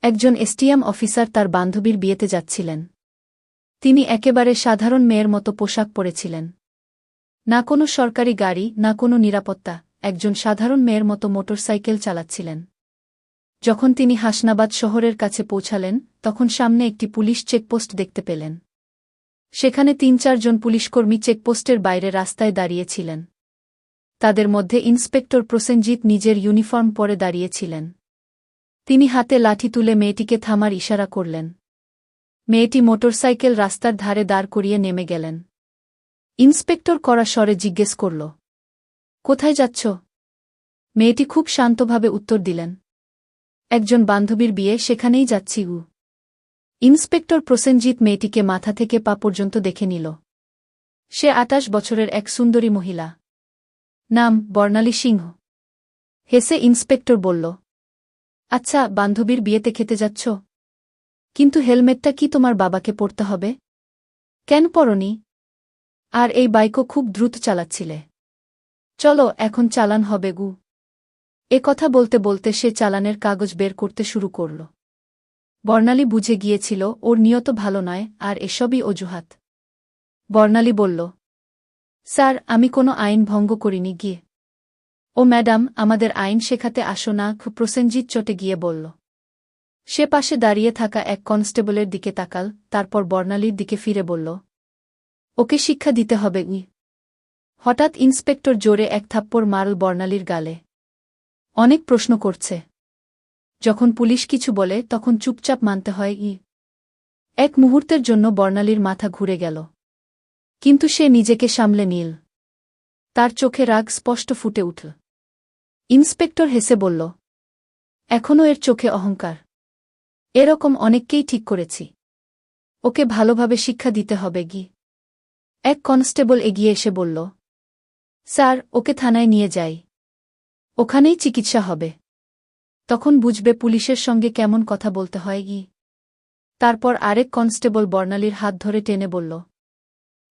একজন STM officer তার বান্ধবীর বিয়েতে যাচ্ছিলেন। তিনি একেবারে সাধারণ মেয়ের মতো পোশাক পরেছিলেন। না কোনো সরকারি গাড়ি, না কোনো নিরাপত্তা, একজন সাধারণ মেয়ের মতো মোটরসাইকেল চালাচ্ছিলেন। যখন তিনি হাসনাবাদ শহরের কাছে পৌঁছালেন, তখন সামনে একটি পুলিশ চেকপোস্ট দেখতে পেলেন। সেখানে ৩-৪ জন পুলিশকর্মী চেকপোস্টের বাইরে রাস্তায় দাঁড়িয়েছিলেন। তাদের মধ্যে ইন্সপেক্টর প্রসেনজিৎ নিজের ইউনিফর্ম পরে দাঁড়িয়েছিলেন। তিনি হাতে লাঠি তুলে মেয়েটিকে থামার ইশারা করলেন। মেয়েটি মোটরসাইকেল রাস্তার ধারে দাঁড় করিয়ে নেমে গেলেন। ইন্সপেক্টর কড়া স্বরে জিজ্ঞেস করল, কোথায় যাচ্ছ? মেয়েটি খুব শান্তভাবে উত্তর দিলেন, একজন বান্ধবীর বিয়ে, সেখানেই যাচ্ছি। ইন্সপেক্টর প্রসেনজিৎ মেয়েটিকে মাথা থেকে পা পর্যন্ত দেখে নিল। সে ২৮ বছরের এক সুন্দরী মহিলা। নাম বর্ণালী সিংহ। হেসে ইন্সপেক্টর বলল, আচ্ছা, বান্ধবীর বিয়েতে খেতে যাচ্ছ? কিন্তু হেলমেটটা কি তোমার বাবাকে পরতে হবে? কেন পরনি? আর এই বাইকও খুব দ্রুত চালাচ্ছিলে। চলো, এখন চালান হবে গু। এ কথা বলতে বলতে সে চালানের কাগজ বের করতে শুরু করল। বর্ণালী বুঝে গিয়েছিল ওর নিয়ত ভালো নয়, আর এসবই অজুহাত। বর্ণালী বলল, স্যার, আমি কোনো আইন ভঙ্গ করিনি গিয়ে। ও ম্যাডাম, আমাদের আইন শেখাতে আসো না, প্রসেনজিৎ চটে গিয়ে বলল। সে পাশে দাঁড়িয়ে থাকা এক কনস্টেবলের দিকে তাকাল, তারপর বর্ণালীর দিকে ফিরে বলল, ওকে শিক্ষা দিতে হবে। হঠাৎ ইন্সপেক্টর জোরে এক থাপ্পড় মারল বর্ণালীর গালে। অনেক প্রশ্ন করছে। যখন পুলিশ কিছু বলে তখন চুপচাপ মানতে হয়। এক মুহূর্তের জন্য বর্ণালীর মাথা ঘুরে গেল, কিন্তু সে নিজেকে সামলে নিল। তার চোখে রাগ স্পষ্ট ফুটে উঠল। ইন্সপেক্টর হেসে বলল, এখনও এর চোখে অহংকার। এরকম অনেককেই ঠিক করেছি। ওকে ভালোভাবে শিক্ষা দিতে হবে। এক কনস্টেবল এগিয়ে এসে বলল, স্যার, ওকে থানায় নিয়ে যাই। ওখানেই চিকিৎসা হবে। তখন বুঝবে পুলিশের সঙ্গে কেমন কথা বলতে হয়। তারপর আরেক কনস্টেবল বর্ণালীর হাত ধরে টেনে বলল,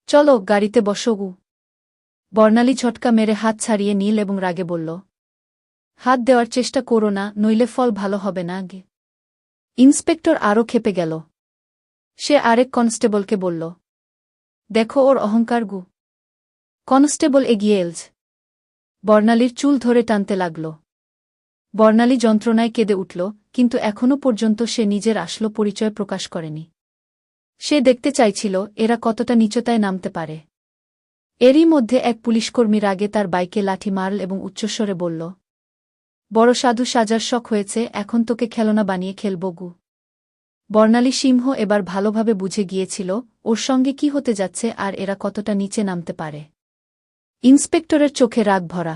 চলো, গাড়িতে বসো। বর্ণালী ঝটকা মেরে হাত ছাড়িয়ে নিল এবং রাগে বলল, হাত দেওয়ার চেষ্টা করো না, নইলে ফল ভালো হবে না। ইন্সপেক্টর আরও ক্ষেপে গেল। সে আরেক কনস্টেবলকে বলল, দেখো ওর অহংকার। কনস্টেবল এগিয়ে এলজ। বর্ণালীর চুল ধরে টানতে লাগল। বর্ণালী যন্ত্রণায় কেঁদে উঠল, কিন্তু এখনও পর্যন্ত সে নিজের আসল পরিচয় প্রকাশ করেনি। সে দেখতে চাইছিল এরা কতটা নিচতায় নামতে পারে। এরই মধ্যে এক পুলিশকর্মী রাগে তার বাইকে লাঠি মারল এবং উচ্চস্বরে বলল, বড় সাধু সাজার শখ হয়েছে, এখন তোকে খেলনা বানিয়ে খেলব। বর্ণালী সিংহ এবার ভালোভাবে বুঝে গিয়েছিল ওর সঙ্গে কি হতে যাচ্ছে আর এরা কতটা নিচে নামতে পারে। ইন্সপেক্টরের চোখে রাগ ভরা।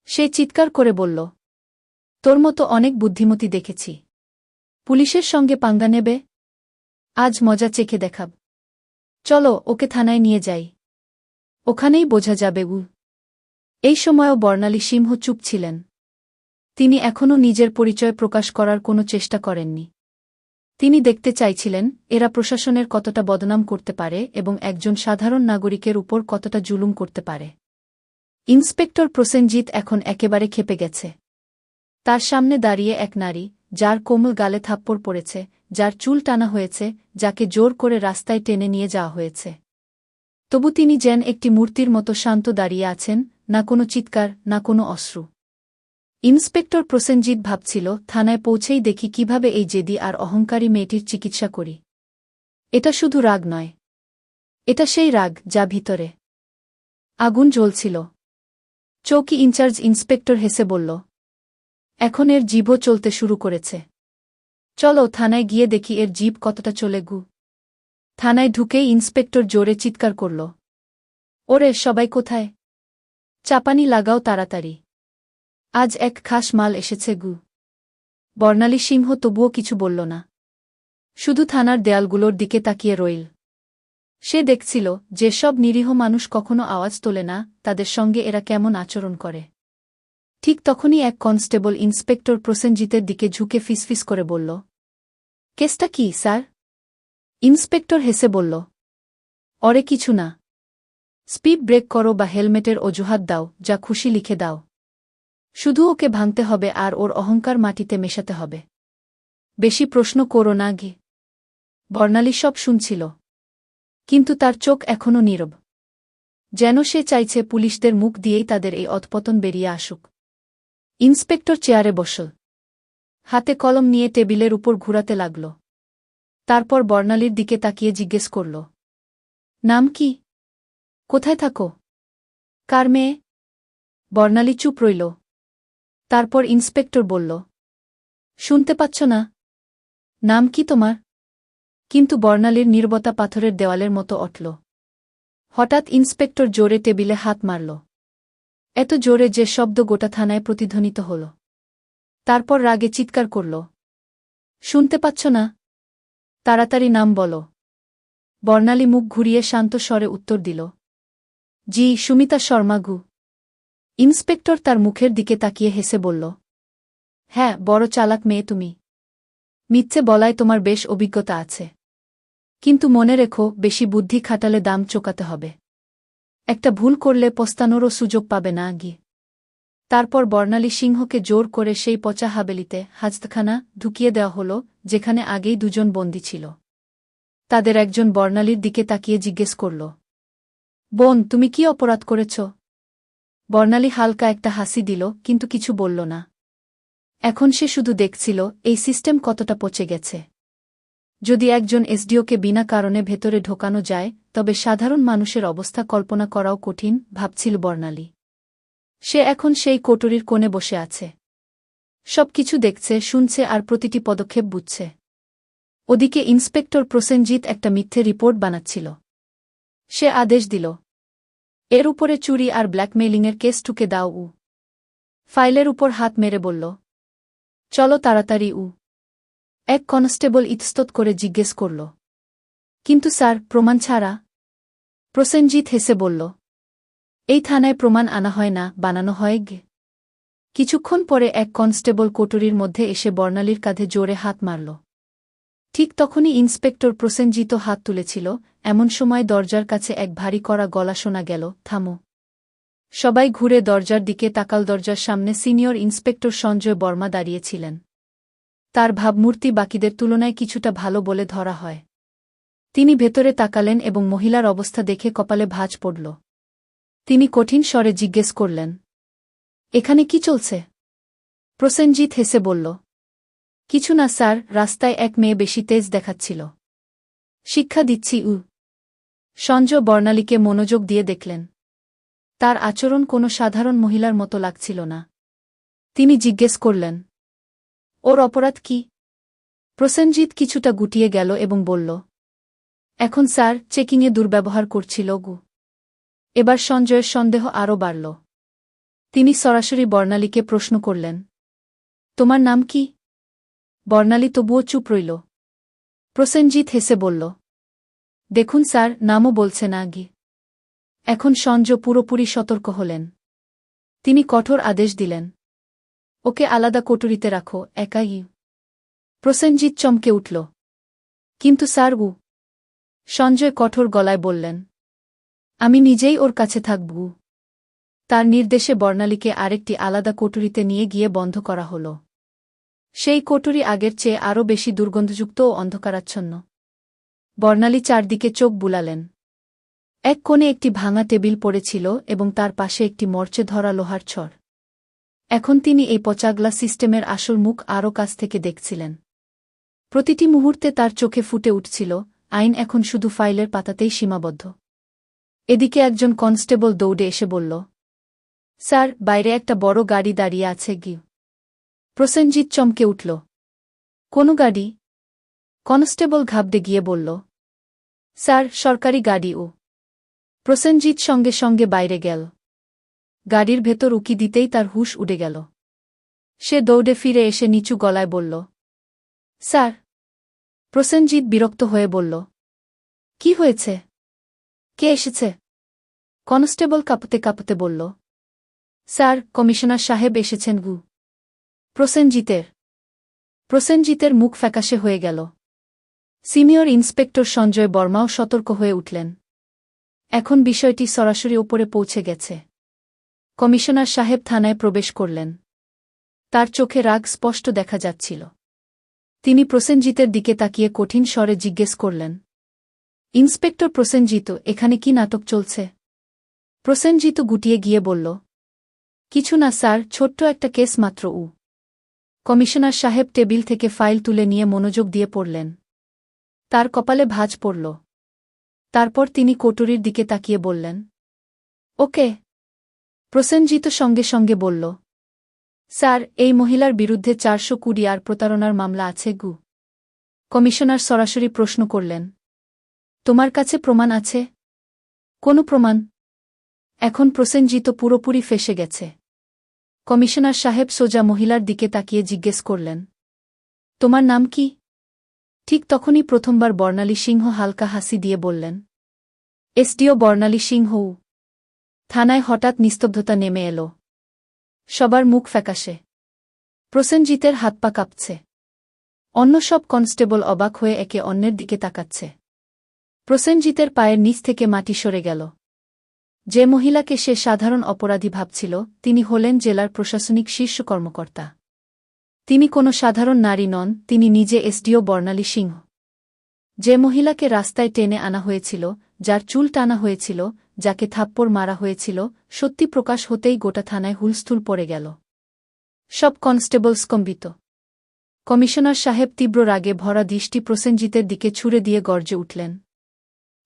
সে চিৎকার করে বলল, তোর মতো অনেক বুদ্ধিমতী দেখেছি। পুলিশের সঙ্গে পাঙ্গা নেবে? আজ মজা চেখে দেখাব। চলো, ওকে থানায় নিয়ে যাই। ওখানেই বোঝা যাবে। এই সময়ও বর্ণালী সিংহ চুপ ছিলেন। তিনি এখনও নিজের পরিচয় প্রকাশ করার কোনো চেষ্টা করেননি। তিনি দেখতে চাইছিলেন এরা প্রশাসনের কতটা বদনাম করতে পারে এবং একজন সাধারণ নাগরিকের উপর কতটা জুলুম করতে পারে। ইন্সপেক্টর প্রসেনজিৎ এখন একেবারে ক্ষেপে গেছে। তার সামনে দাঁড়িয়ে এক নারী, যার কোমল গালে থাপ্পড় পড়েছে, যার চুল টানা হয়েছে, যাকে জোর করে রাস্তায় টেনে নিয়ে যাওয়া হয়েছে। তবু তিনি যেন একটি মূর্তির মতো শান্ত দাঁড়িয়ে আছেন, না কোনো চিৎকার, না কোনো অশ্রু। ইন্সপেক্টর প্রসেনজিৎ ভাবছিল, থানায় পৌঁছেই দেখি কিভাবে এই জেদি আর অহংকারী মেয়েটির চিকিৎসা করি। এটা শুধু রাগ নয়, এটা সেই রাগ যা ভিতরে আগুন জ্বলছিল। চৌকি ইনচার্জ ইন্সপেক্টর হেসে বলল, এখন এর জিভও চলতে শুরু করেছে। চলো, থানায় গিয়ে দেখি এর জিভ কতটা চলে। থানায় ঢুকেই ইন্সপেক্টর জোরে চিৎকার করল, ওরে সবাই কোথায়? চাপানি লাগাও তাড়াতাড়ি। আজ এক খাস মাল এসেছে। বর্ণালী সিংহ তবুও কিছু বলল না। শুধু থানার দেয়ালগুলোর দিকে তাকিয়ে রইল। সে দেখছিল যেসব নিরীহ মানুষ কখনো আওয়াজ তোলে না, তাদের সঙ্গে এরা কেমন আচরণ করে। ঠিক তখনই এক কনস্টেবল ইন্সপেক্টর প্রসেনজিতের দিকে ঝুঁকে ফিসফিস করে বলল, কেসটা কি স্যার? ইন্সপেক্টর হেসে বলল, অরে কিছু না। স্পিড ব্রেক করো বা হেলমেটের অজুহাত দাও, যা খুশি লিখে দাও। শুধু ওকে ভাঙতে হবে আর ওর অহংকার মাটিতে মেশাতে হবে। বেশি প্রশ্ন করো না গে। বর্ণালী সব শুনছিল। কিন্তু তার চোখ এখনও নীরব। যেন সে চাইছে পুলিশদের মুখ দিয়েই তাদের এই অধপতন বেরিয়ে আসুক। ইন্সপেক্টর চেয়ারে বসল। হাতে কলম নিয়ে টেবিলের উপর ঘুরাতে লাগল। তারপর বর্ণালীর দিকে তাকিয়ে জিজ্ঞেস করল, নাম কি? কোথায় থাকো? কার মেয়ে? বর্ণালী চুপ রইল। তারপর ইন্সপেক্টর বলল, শুনতে পাচ্ছ না? নাম কি তোমার? কিন্তু বর্ণালীর নীরবতা পাথরের দেওয়ালের মতো অটল। হঠাৎ ইন্সপেক্টর জোরে টেবিলে হাত মারল। এত জোরে যে শব্দ গোটা থানায় প্রতিধ্বনিত হল। তারপর রাগে চিৎকার করল, শুনতে পাচ্ছ না? তাড়াতাড়ি নাম বলো। বর্ণালী মুখ ঘুরিয়ে শান্ত স্বরে উত্তর দিল, জি, সুমিতা শর্মা গু। ইন্সপেক্টর তার মুখের দিকে তাকিয়ে হেসে বলল, হ্যাঁ, বড় চালাক মেয়ে তুমি। মিথ্যে বলায় তোমার বেশ অভিজ্ঞতা আছে। কিন্তু মনে রেখো, বেশি বুদ্ধি খাটালে দাম চোকাতে হবে। একটা ভুল করলে পস্তানোরও সুযোগ পাবে না গি। তারপর বর্ণালী সিংহকে জোর করে সেই পচা হাবেলিতে হাজতখানা ঢুকিয়ে দেওয়া হল, যেখানে আগেই দুজন বন্দী ছিল। তাদের একজন বর্ণালীর দিকে তাকিয়ে জিজ্ঞেস করল, বোন, তুমি কি অপরাধ করেছ? বর্ণালী হালকা একটা হাসি দিল, কিন্তু কিছু বলল না। এখন সে শুধু দেখছিল এই সিস্টেম কতটা পচে গেছে। যদি একজন এসডিওকে বিনা কারণে ভেতরে ঢোকানো যায়, তবে সাধারণ মানুষের অবস্থা কল্পনা করাও কঠিন, ভাবছিল বর্ণালী। সে এখন সেই কোটরির কোণে বসে আছে। সবকিছু দেখছে, শুনছে আর প্রতিটি পদক্ষেপ বুঝছে। ওদিকে ইন্সপেক্টর প্রসেনজিৎ একটা মিথ্যে রিপোর্ট বানাচ্ছিল। সে আদেশ দিল, এর উপরে চুরি আর ব্ল্যাকমেইলিংয়ের কেস ঠুকে দাও। ফাইলের উপর হাত মেরে বলল, চলো তাড়াতাড়ি। এক কনস্টেবল ইতস্তত করে জিজ্ঞেস করল, কিন্তু স্যার, প্রমাণ ছাড়া? প্রসেনজিৎ হেসে বলল, এই থানায় প্রমাণ আনা হয় না, বানানো হয় গে। কিছুক্ষণ পরে এক কনস্টেবল কোটরির মধ্যে এসে বর্ণালীর কাঁধে জোরে হাত মারল। ঠিক তখনই ইন্সপেক্টর প্রসেনজিৎও হাত তুলেছিল। এমন সময় দরজার কাছে এক ভারী করা গলা শোনা গেল, থামো। সবাই ঘুরে দরজার দিকে তাকাল। দরজার সামনে সিনিয়র ইন্সপেক্টর সঞ্জয় বর্মা দাঁড়িয়েছিলেন। তার ভাবমূর্তি বাকিদের তুলনায় কিছুটা ভালো বলে ধরা হয়। তিনি ভেতরে তাকালেন এবং মহিলার অবস্থা দেখে কপালে ভাঁজ পড়ল। তিনি কঠিন স্বরে জিজ্ঞেস করলেন, এখানে কি চলছে? প্রসেনজিৎ হেসে বলল, কিছু না স্যার, রাস্তায় এক মেয়ে বেশি তেজ দেখাচ্ছিল। শিক্ষা দিচ্ছি। সঞ্জয় বর্ণালীকে মনোযোগ দিয়ে দেখলেন। তার আচরণ কোনো সাধারণ মহিলার মতো লাগছিল না। তিনি জিজ্ঞেস করলেন, ওর অপরাধ কি? প্রসেনজিৎ কিছুটা গুটিয়ে গেল এবং বলল, এখন স্যার, চেকিংয়ে দুর্ব্যবহার করছিল গু। এবার সঞ্জয়ের সন্দেহ আরও বাড়ল। তিনি সরাসরি বর্ণালীকে প্রশ্ন করলেন, তোমার নাম কি? বর্ণালী তবুও চুপ রইল। প্রসেনজিৎ হেসে বলল, দেখুন স্যার, নামও বলছে না গি। এখন সঞ্জয় পুরোপুরি সতর্ক হলেন। তিনি কঠোর আদেশ দিলেন, ওকে আলাদা কোটরিতে রাখো, একাই। প্রসেনজিৎ চমকে উঠল, কিন্তু স্যার। সঞ্জয় কঠোর গলায় বললেন, আমি নিজেই ওর কাছে থাকব। তার নির্দেশে বর্ণালীকে আরেকটি আলাদা কোটরিতে নিয়ে গিয়ে বন্ধ করা হল। সেই কোটরি আগের চেয়ে আরও বেশি দুর্গন্ধযুক্ত ও অন্ধকারাচ্ছন্ন। বর্ণালী চারদিকে চোখ বুলালেন। এক কোণে একটি ভাঙা টেবিল পড়েছিল এবং তার পাশে একটি মরচে ধরা লোহার ছড়। এখন তিনি এই পচাগলা সিস্টেমের আসল মুখ আরও কাছ থেকে দেখছিলেন। প্রতিটি মুহূর্তে তার চোখে ফুটে উঠছিল, আইন এখন শুধু ফাইলের পাতাতেই সীমাবদ্ধ। এদিকে একজন কনস্টেবল দৌড়ে এসে বলল, স্যার, বাইরে একটা বড় গাড়ি দাঁড়িয়ে আছে গি। প্রসেনজিৎ চমকে উঠল, কোন গাড়ি? কনস্টেবল ঘাবড়ে গিয়ে বলল, স্যার, সরকারি গাড়ি। প্রসেনজিৎ সঙ্গে সঙ্গে বাইরে গেল। গাড়ির ভেতর উকি দিতেই তার হুঁশ উড়ে গেল। সে দৌড়ে ফিরে এসে নিচু গলায় বলল, স্যার। প্রসেনজিৎ বিরক্ত হয়ে বলল, কি হয়েছে? কে এসেছে? কনস্টেবল কাঁপতে কাঁপতে বলল, স্যার, কমিশনার সাহেব এসেছেন গু। প্রসেনজিতের মুখ ফ্যাকাশে হয়ে গেল। সিনিয়র ইন্সপেক্টর সঞ্জয় বর্মাও সতর্ক হয়ে উঠলেন। এখন বিষয়টি সরাসরি ওপরে পৌঁছে গেছে। কমিশনার সাহেব থানায় প্রবেশ করলেন। তার চোখে রাগ স্পষ্ট দেখা যাচ্ছিল। তিনি প্রসেনজিতের দিকে তাকিয়ে কঠিন স্বরে জিজ্ঞেস করলেন, ইন্সপেক্টর প্রসেনজিত, এখানে কি নাটক চলছে? প্রসেনজিত গুটিয়ে গিয়ে বলল, কিছু না স্যার, ছোট্ট একটা কেস মাত্র। কমিশনার সাহেব টেবিল থেকে ফাইল তুলে নিয়ে মনোযোগ দিয়ে পড়লেন। তার কপালে ভাঁজ পড়ল। তারপর তিনি কোটরির দিকে তাকিয়ে বললেন, ওকে। প্রসেনজিত সঙ্গে সঙ্গে বলল, স্যার, এই মহিলার বিরুদ্ধে 420 আর প্রতারণার মামলা আছে। কমিশনার সরাসরি প্রশ্ন করলেন, তোমার কাছে প্রমাণ আছে? কোনো প্রমাণ? এখন প্রসেনজিত পুরোপুরি ফেঁসে গেছে। কমিশনার সাহেব সোজা মহিলার দিকে তাকিয়ে জিজ্ঞেস করলেন, তোমার নাম কি? ঠিক তখনই প্রথমবার বর্ণালী সিংহ হালকা হাসি দিয়ে বললেন, এসডিও বর্ণালী সিংহ। থানায় হঠাৎ নিস্তব্ধতা নেমে এল। সবার মুখ ফ্যাকাশে। প্রসেনজিতের হাত পা কাঁপছে। অন্য সব কনস্টেবল অবাক হয়ে একে অন্যের দিকে তাকাচ্ছে। প্রসেনজিতের পায়ের নিচ থেকে মাটি সরে গেল। যে মহিলাকে সে সাধারণ অপরাধী ভাবছিল, তিনি হলেন জেলার প্রশাসনিক শীর্ষ কর্মকর্তা। তিনি কোনো সাধারণ নারী নন, তিনি নিজে এসডিও বর্ণালী সিংহ। যে মহিলাকে রাস্তায় টেনে আনা হয়েছিল, যার চুল টানা হয়েছিল, যাকে থাপ্পড় মারা হয়েছিল, সত্যি প্রকাশ হতেই গোটা থানায় হুলস্থুল পড়ে গেল। সব কনস্টেবল স্তম্ভিত। কমিশনার সাহেব তীব্র রাগে ভরা দৃষ্টি প্রসেনজিতের দিকে ছুড়ে দিয়ে গর্জে উঠলেন,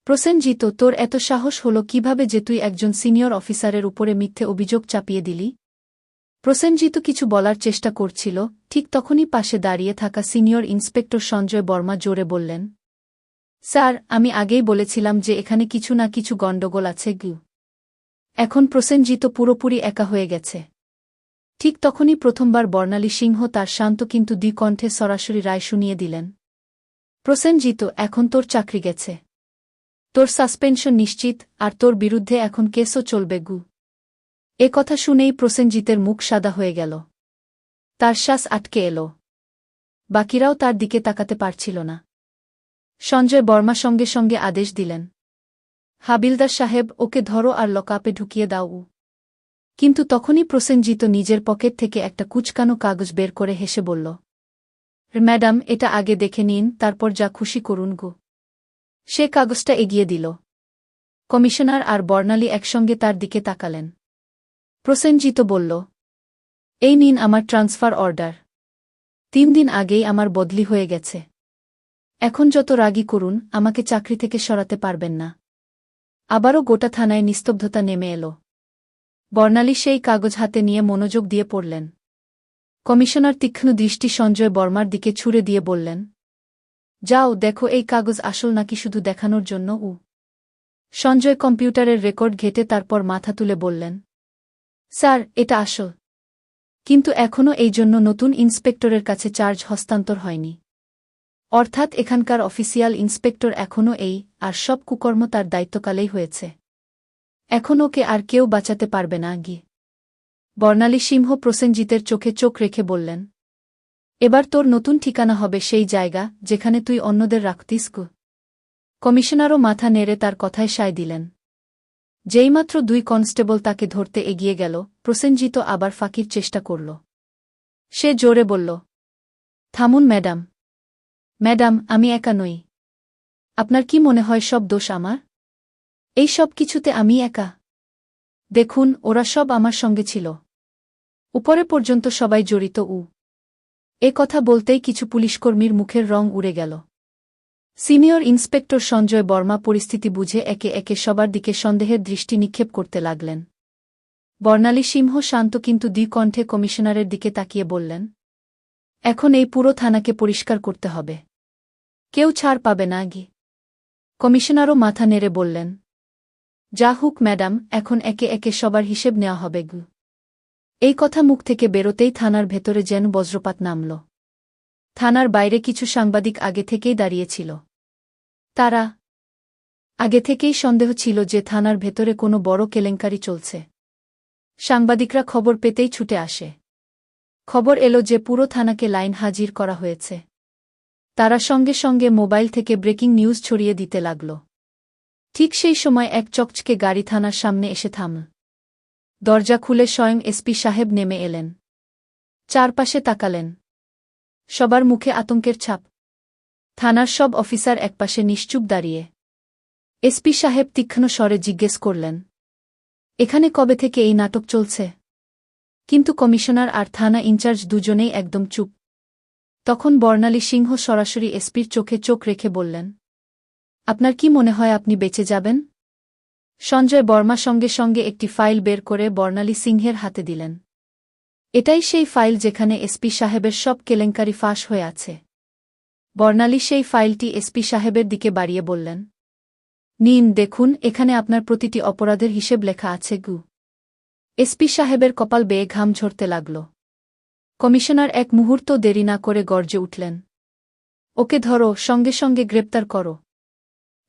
প্রসেনজিত, তোর এত সাহস হলো কিভাবে যে তুই একজন সিনিয়র অফিসারের উপরে মিথ্যে অভিযোগ চাপিয়ে দিলি? প্রসেনজিত কিছু বলার চেষ্টা করছিল, ঠিক তখনই পাশে দাঁড়িয়ে থাকা সিনিয়র ইন্সপেক্টর সঞ্জয় বর্মা জোরে বললেন, স্যার, আমি আগেই বলেছিলাম যে এখানে কিছু না কিছু গণ্ডগোল আছে। এখন প্রসেনজিত পুরোপুরি একা হয়ে গেছে। ঠিক তখনই প্রথমবার বর্ণালী সিংহ তার শান্ত কিন্তু দ্বিকণ্ঠে সরাসরি রায় শুনিয়ে দিলেন, প্রসেনজিত, এখন তোর চাকরি গেছে। তোর সাসপেনশন নিশ্চিত, আর তোর বিরুদ্ধে এখন কেসও চলবে। এ কথা শুনেই প্রসেনজিতের মুখ সাদা হয়ে গেল। তার শ্বাস আটকে এল। বাকিরাও তার দিকে তাকাতে পারছিল না। সঞ্জয় বর্মা সঙ্গে সঙ্গে আদেশ দিলেন, হাবিলদার সাহেব, ওকে ধরো আর লকআপে ঢুকিয়ে দাও। কিন্তু তখনই প্রসেনজিত নিজের পকেট থেকে একটা কুচকানো কাগজ বের করে হেসে বলল, ম্যাডাম, এটা আগে দেখে নিন, তারপর যা খুশি করুন। সে কাগজটা এগিয়ে দিল। কমিশনার আর বর্ণালী একসঙ্গে তার দিকে তাকালেন। প্রসেনজিত বলল, এই নিন আমার ট্রান্সফার অর্ডার। 3 দিন আগেই আমার বদলি হয়ে গেছে। এখন যত রাগী করুন, আমাকে চাকরি থেকে সরাতে পারবেন না। আবারও গোটা থানায় নিস্তব্ধতা নেমে এল। বর্ণালী সেই কাগজ হাতে নিয়ে মনোযোগ দিয়ে পড়লেন। কমিশনার তীক্ষ্ণ দৃষ্টি সঞ্জয় বর্মার দিকে ছুড়ে দিয়ে বললেন, যাও দেখো এই কাগজ আসল নাকি শুধু দেখানোর জন্য। সঞ্জয় কম্পিউটারের রেকর্ড ঘেটে তারপর মাথা তুলে বললেন, স্যার, এটা আসল। কিন্তু এখনও এই জন্য নতুন ইন্সপেক্টরের কাছে চার্জ হস্তান্তর হয়নি। অর্থাৎ এখানকার অফিসিয়াল ইন্সপেক্টর এখনও এই, আর সব কুকর্ম তার দায়িত্বকালেই হয়েছে। এখন ওকে আর কেউ বাঁচাতে পারবে না। বর্ণালী সিংহ প্রসেনজিতের চোখে চোখ রেখে বললেন, এবার তোর নতুন ঠিকানা হবে সেই জায়গা যেখানে তুই অন্যদের রাখতিস। কমিশনারও মাথা নেড়ে তার কথায় সায় দিলেন। যেইমাত্র 2 কনস্টেবল তাকে ধরতে এগিয়ে গেল, প্রসেনজিত আবার ফাঁকির চেষ্টা করল। সে জোরে বলল, থামুন ম্যাডাম। ম্যাডাম, আমি একা নই। আপনার কি মনে হয় সব দোষ আমার? এই সব কিছুতে আমি একা? দেখুন, ওরা সব আমার সঙ্গে ছিল। উপরে পর্যন্ত সবাই জড়িত। এ কথা বলতেই কিছু পুলিশকর্মীর মুখের রং উড়ে গেল। সিনিয়র ইন্সপেক্টর সঞ্জয় বর্মা পরিস্থিতি বুঝে একে একে সবার দিকে সন্দেহের দৃষ্টি নিক্ষেপ করতে লাগলেন। বর্ণালী সিংহ শান্ত কিন্তু দ্বিকণ্ঠে কমিশনারের দিকে তাকিয়ে বললেন, এখন এই পুরো থানাকে পরিষ্কার করতে হবে। কেউ ছাড় পাবে না। কমিশনারও মাথা নেড়ে বললেন, যা হুক ম্যাডাম, এখন একে একে সবার হিসেব নেওয়া হবে। এই কথা মুখ থেকে বেরোতেই থানার ভেতরে যেন বজ্রপাত নামল। থানার বাইরে কিছু সাংবাদিক আগে থেকেই দাঁড়িয়েছিল। তারা আগে থেকেই সন্দেহ ছিল যে থানার ভেতরে কোনো বড় কেলেঙ্কারি চলছে। সাংবাদিকরা খবর পেতেই ছুটে আসে। খবর এলো যে পুরো থানাকে লাইন হাজির করা হয়েছে। তারা সঙ্গে সঙ্গে মোবাইল থেকে ব্রেকিং নিউজ ছড়িয়ে দিতে লাগল। ঠিক সেই সময় এক চকচকে গাড়ি থানার সামনে এসে থামল। দরজা খুলে স্বয়ং এসপি সাহেব নেমে এলেন। চারপাশে তাকালেন। সবার মুখে আতঙ্কের ছাপ। থানার সব অফিসার একপাশে নিশ্চুপ দাঁড়িয়ে। এসপি সাহেব তীক্ষ্ণ স্বরে জিজ্ঞেস করলেন, এখানে কবে থেকে এই নাটক চলছে? কিন্তু কমিশনার আর থানা ইনচার্জ দুজনেই একদম চুপ। তখন বর্ণালী সিংহ সরাসরি এসপির চোখে চোখ রেখে বললেন, আপনার কি মনে হয় আপনি বেঁচে যাবেন? সঞ্জয় বর্মা সঙ্গে সঙ্গে একটি ফাইল বের করে বর্ণালী সিংহের হাতে দিলেন। এটাই সেই ফাইল যেখানে এসপি সাহেবের সব কেলেঙ্কারি ফাঁস হয়ে আছে। বর্ণালী সেই ফাইলটি এসপি সাহেবের দিকে বাড়িয়ে বললেন, নিন দেখুন, এখানে আপনার প্রতিটি অপরাধের হিসেব লেখা আছে গু। এসপি সাহেবের কপাল বেয়ে ঘাম ঝরতে লাগল। কমিশনার এক মুহূর্ত দেরি না করে গর্জে উঠলেন, ওকে ধরো, সঙ্গে সঙ্গে গ্রেপ্তার করো।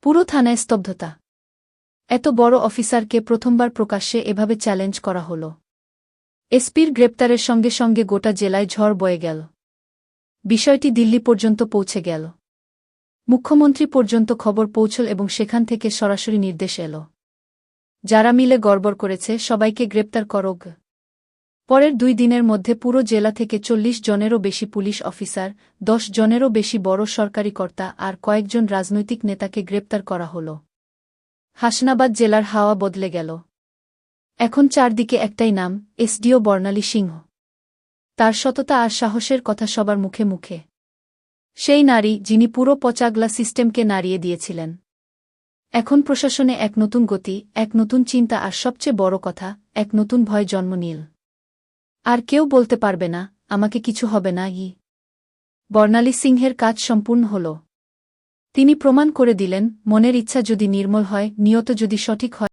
পুরো থানায় স্তব্ধতা। এত বড় অফিসারকে প্রথমবার প্রকাশ্যে এভাবে চ্যালেঞ্জ করা হল। এসপির গ্রেপ্তারের সঙ্গে সঙ্গে গোটা জেলায় ঝড় বয়ে গেল। বিষয়টি দিল্লি পর্যন্ত পৌঁছে গেল। মুখ্যমন্ত্রী পর্যন্ত খবর পৌঁছল এবং সেখান থেকে সরাসরি নির্দেশ এল, যারা মিলে গড়বড় করেছে সবাইকে গ্রেপ্তার করো। পরের 2 দিনের মধ্যে পুরো জেলা থেকে 40 জনেরও বেশি পুলিশ অফিসার, 10 জনেরও বেশি বড় সরকারি কর্তা আর কয়েকজন রাজনৈতিক নেতাকে গ্রেপ্তার করা হল। হাসনাবাদ জেলার হাওয়া বদলে গেল। এখন চারদিকে একটাই নাম, এসডিও বর্ণালী সিংহ। তার সততা আর সাহসের কথা সবার মুখে মুখে। সেই নারী যিনি পুরো পচাগলা সিস্টেমকে নাড়িয়ে দিয়েছিলেন। এখন প্রশাসনে এক নতুন গতি, এক নতুন চিন্তা আর সবচেয়ে বড় কথা, এক নতুন ভয় জন্ম নিল। আর কেউ বলতে পারবে না, আমাকে কিছু হবে না। বর্ণালী সিংহের কাজ সম্পূর্ণ হল। তিনি প্রমাণ করে দিলেন, মনের ইচ্ছা যদি নির্মল হয়, নিয়ত যদি সঠিক হয়,